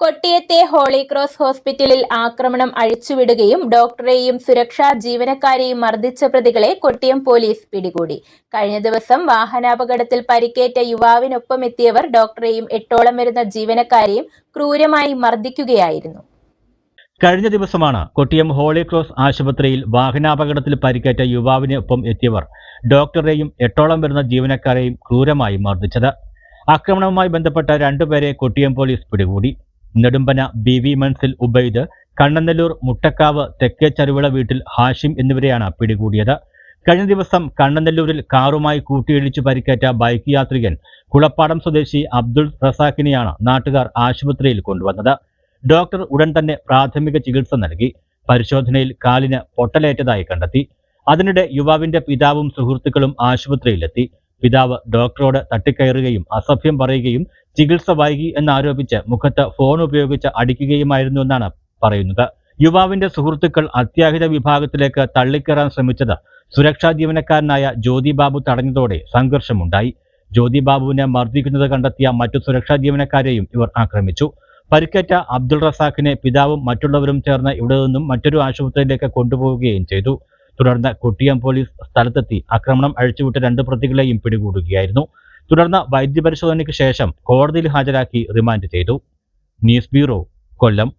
കൊട്ടിയത്തെ holy cross ഹോസ്പിറ്റലിൽ ആക്രമണം അഴിച്ചുവിടുകയും ഡോക്ടറെയും സുരക്ഷാ ജീവനക്കാരെയും മർദ്ദിച്ച പ്രതികളെ കൊട്ടിയം പോലീസ് പിടികൂടി. കഴിഞ്ഞ ദിവസം വാഹനാപകടത്തിൽ പരിക്കേറ്റ യുവാവിനൊപ്പമെത്തിയവർ ഡോക്ടറെയും 8ഓളം വരുന്ന ജീവനക്കാരെയും ക്രൂരമായി മർദ്ദിക്കുകയായിരുന്നു. കഴിഞ്ഞ ദിവസമാണ് കൊട്ടിയം ഹോളി ക്രോസ് ആശുപത്രിയിൽ വാഹനാപകടത്തിൽ പരിക്കേറ്റ യുവാവിനൊപ്പം എത്തിയവർ ഡോക്ടറെയും 8ഓളം വരുന്ന ജീവനക്കാരെയും ക്രൂരമായി മർദ്ദിച്ചത്. ആക്രമണവുമായി ബന്ധപ്പെട്ട 2 പേരെ കൊട്ടിയം പോലീസ് പിടികൂടി. നെടുമ്പന BV മൻസിൽ ഉബൈദ്, കണ്ണനല്ലൂർ മുട്ടക്കാവ് തെക്കേ ചരുവിള വീട്ടിൽ ഹാഷിം എന്നിവരെയാണ് പിടികൂടിയത്. കഴിഞ്ഞ ദിവസം കണ്ണനല്ലൂരിൽ കാറുമായി കൂട്ടിയിടിച്ചു പരിക്കേറ്റ ബൈക്ക് യാത്രികൻ കുളപ്പാടം സ്വദേശി അബ്ദുൾ റസാഖിനെയാണ് നാട്ടുകാർ ആശുപത്രിയിൽ കൊണ്ടുവന്നത്. ഡോക്ടർ ഉടൻ തന്നെ പ്രാഥമിക ചികിത്സ നൽകി. പരിശോധനയിൽ കാലിന് പൊട്ടലേറ്റതായി കണ്ടെത്തി. അതിനിടെ യുവാവിന്റെ പിതാവും സുഹൃത്തുക്കളും ആശുപത്രിയിലെത്തി. പിതാവ് ഡോക്ടറോട് തട്ടിക്കയറുകയും അസഭ്യം പറയുകയും ചികിത്സ വൈകി എന്നാരോപിച്ച് മുഖത്ത് ഫോൺ ഉപയോഗിച്ച് അടിക്കുകയുമായിരുന്നുവെന്നാണ് പറയുന്നത്. യുവാവിന്റെ സുഹൃത്തുക്കൾ അത്യാഹിത വിഭാഗത്തിലേക്ക് തള്ളിക്കയറാൻ ശ്രമിച്ചത് സുരക്ഷാ ജീവനക്കാരനായ ജ്യോതി ബാബു തടഞ്ഞതോടെ സംഘർഷമുണ്ടായി. ജ്യോതി ബാബുവിനെ മർദ്ദിക്കുന്നത് കണ്ടെത്തിയ മറ്റു സുരക്ഷാ ജീവനക്കാരെയും ഇവർ ആക്രമിച്ചു. പരിക്കേറ്റ അബ്ദുൾ റസാഖിനെ പിതാവും മറ്റുള്ളവരും ചേർന്ന് ഇവിടെ നിന്നും മറ്റൊരു ആശുപത്രിയിലേക്ക് കൊണ്ടുപോവുകയും ചെയ്തു. തുടർന്ന് കൊട്ടിയം പോലീസ് സ്ഥലത്തെത്തി ആക്രമണം അഴിച്ചുവിട്ട 2 പ്രതികളെയും പിടികൂടുകയായിരുന്നു. തുടർന്ന് വൈദ്യപരിശോധനയ്ക്ക് ശേഷം കോടതിയിൽ ഹാജരാക്കി റിമാൻഡ് ചെയ്തു. ന്യൂസ് ബ്യൂറോ, കൊല്ലം.